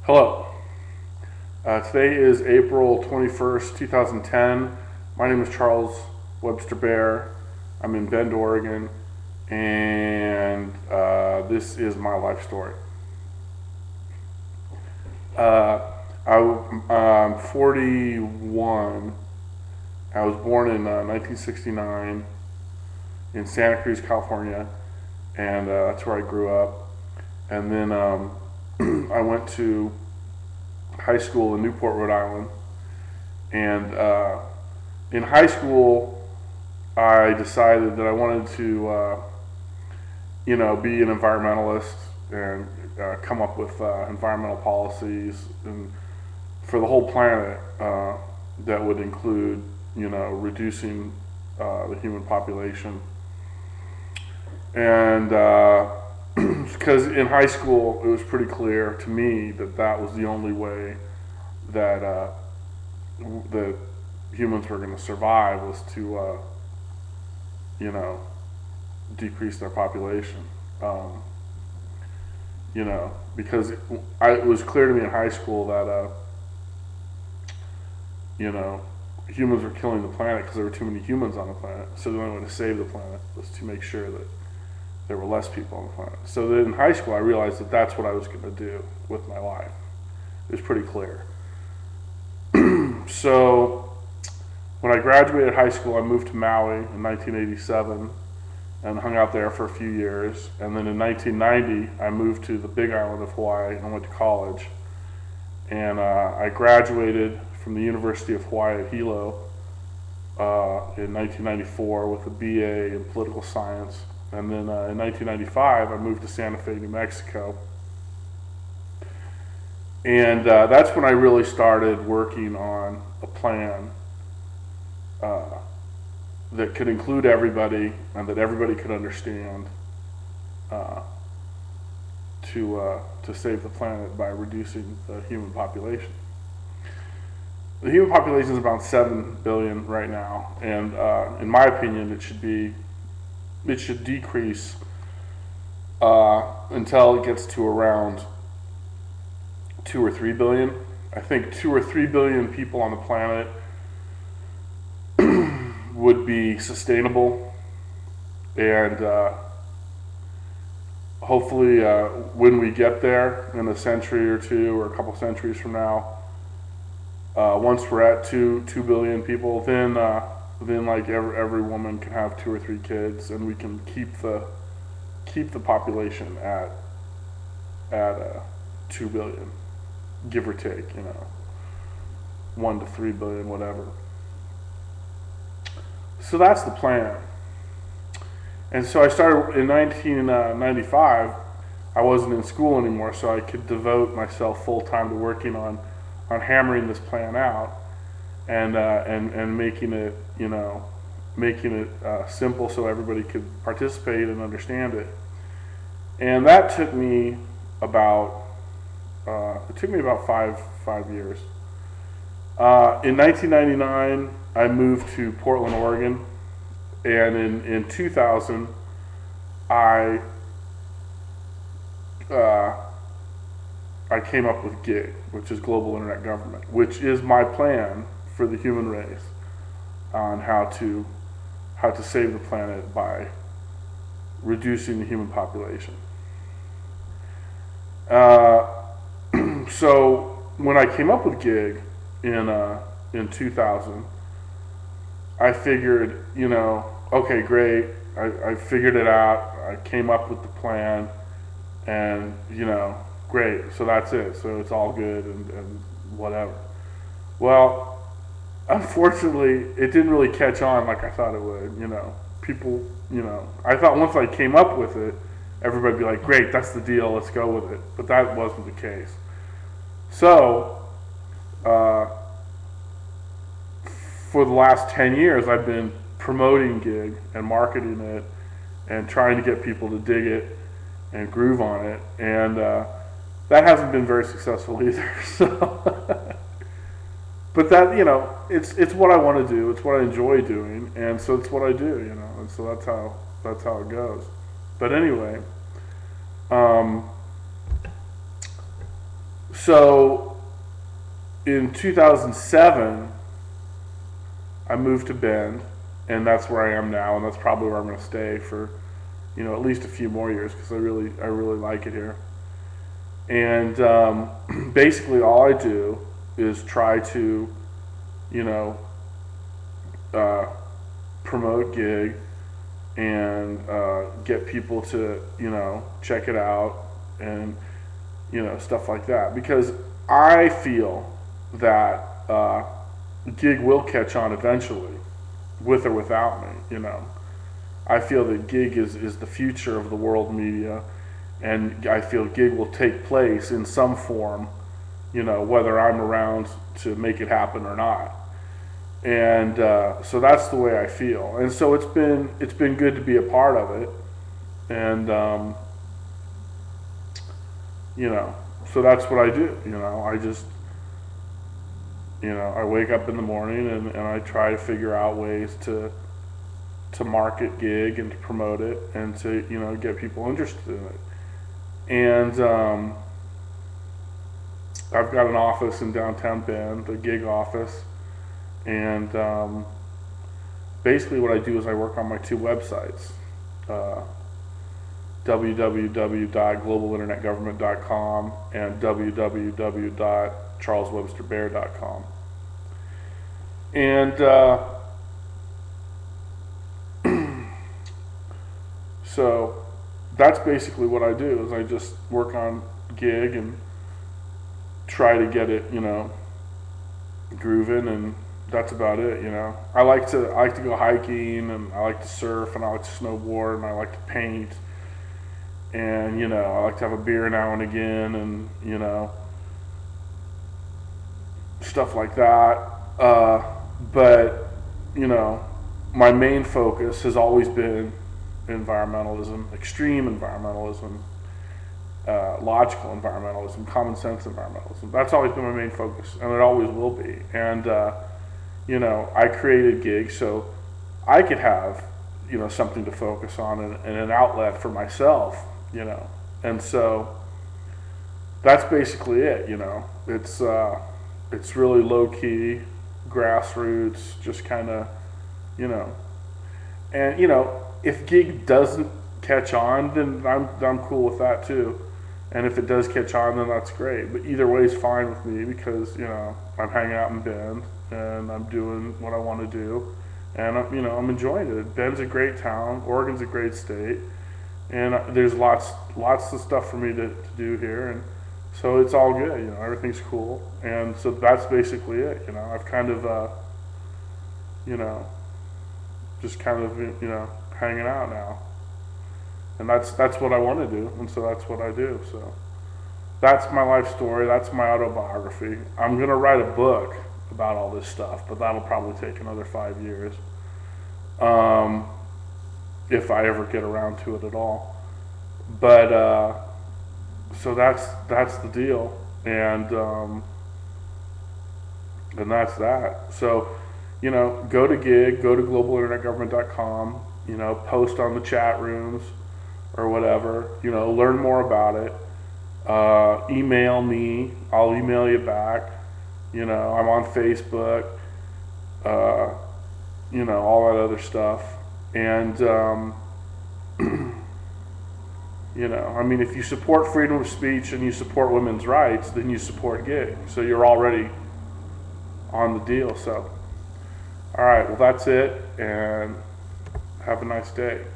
Hello. Today is April 21st, 2010. My name is Charles Webster Baer. I'm in Bend, Oregon, and this is my life story. I'm 41. I was born in 1969 in Santa Cruz, California, and that's where I grew up. And then I went to high school in Newport, Rhode Island. And in high school, I decided that I wanted to, be an environmentalist and come up with environmental policies and for the whole planet that would include, reducing the human population. And because in high school it was pretty clear to me that that was the only way that that humans were going to survive was to decrease their population. Because it was clear to me in high school that humans were killing the planet because there were too many humans on the planet. So the only way to save the planet was to make sure that there were less people on the planet. So then in high school I realized that that's what I was going to do with my life. It was pretty clear. So when I graduated high school, I moved to Maui in 1987 and hung out there for a few years. And then in 1990, I moved to the Big Island of Hawaii and went to college. And I graduated from the University of Hawaii at Hilo in 1994 with a BA in political science. And then in 1995, I moved to Santa Fe, New Mexico. And that's when I really started working on a plan that could include everybody and that everybody could understand to save the planet by reducing the human population. The human population is about 7 billion right now, and in my opinion, it should decrease until it gets to around 2 or 3 billion. I think 2 or 3 billion people on the planet would be sustainable, and hopefully when we get there in a century or two or a couple centuries from now, once we're at 2 billion people, then like every woman can have 2 or 3 kids, and we can keep the population at 2 billion, give or take, 1 to 3 billion, whatever. So that's the plan. And so I started in 1995. I wasn't in school anymore, so I could devote myself full time to working on hammering this plan out and making it simple so everybody could participate and understand it. And that took me about 5 years. In 1999, I moved to Portland, Oregon, and in 2000, I came up with GIG, which is Global Internet Government, which is my plan for the human race on how to save the planet by reducing the human population. So when I came up with GIG in 2000, I figured, okay, great. I figured it out. I came up with the plan, and great. So that's it. So it's all good and whatever. Well, unfortunately, it didn't really catch on like I thought it would. People, I thought once I came up with it, everybody'd be like, great, that's the deal, let's go with it. But that wasn't the case. So, for the last 10 years, I've been promoting GIG and marketing it and trying to get people to dig it and groove on it. And that hasn't been very successful either. So, but that, it's what I want to do. It's what I enjoy doing, and so it's what I do. And so that's how it goes. But anyway, So in 2007, I moved to Bend, and that's where I am now, and that's probably where I'm going to stay for, at least a few more years, because I really like it here. And basically, all I do is try to, you know, uh, promote gig and get people to, check it out and, stuff like that. Because I feel that gig will catch on eventually, with or without me. I feel that gig is the future of the world media, and I feel gig will take place in some form, whether I'm around to make it happen or not. And so that's the way I feel. And so it's been good to be a part of it. And so that's what I do. I just I wake up in the morning and I try to figure out ways to market gig and to promote it and to get people interested in it. And I've got an office in downtown Bend, the gig office, and basically what I do is I work on my two websites, www.globalinternetgovernment.com and www.charleswebsterbaer.com. And so that's basically what I do, is I just work on gig and try to get it, grooving, and that's about it. I like to go hiking, and I like to surf, and I like to snowboard, and I like to paint, and I like to have a beer now and again, and stuff like that. But my main focus has always been environmentalism, extreme environmentalism, logical environmentalism, common sense environmentalism. That's always been my main focus, and it always will be. And I created gigs so I could have something to focus on, and an outlet for myself. And so that's basically it. It's really low key, grassroots, just kind of and if gig doesn't catch on, then I'm cool with that too. And if it does catch on, then that's great. But either way is fine with me, because I'm hanging out in Bend and I'm doing what I want to do, and I'm enjoying it. Bend's a great town. Oregon's a great state, and there's lots of stuff for me to do here, and so it's all good. Everything's cool, and so that's basically it. I've kind of just kind of hanging out now. And that's what I want to do, and so that's what I do. So that's my life story. That's my autobiography. I'm going to write a book about all this stuff, but that'll probably take another 5 years, if I ever get around to it at all. But so that's the deal, and that's that. So go to gig, go to globalinternetgovernment.com, post on the chat rooms or whatever, learn more about it. Email me, I'll email you back. I'm on Facebook, all that other stuff. And, if you support freedom of speech and you support women's rights, then you support gig. So you're already on the deal. So, all right, well, that's it, and have a nice day.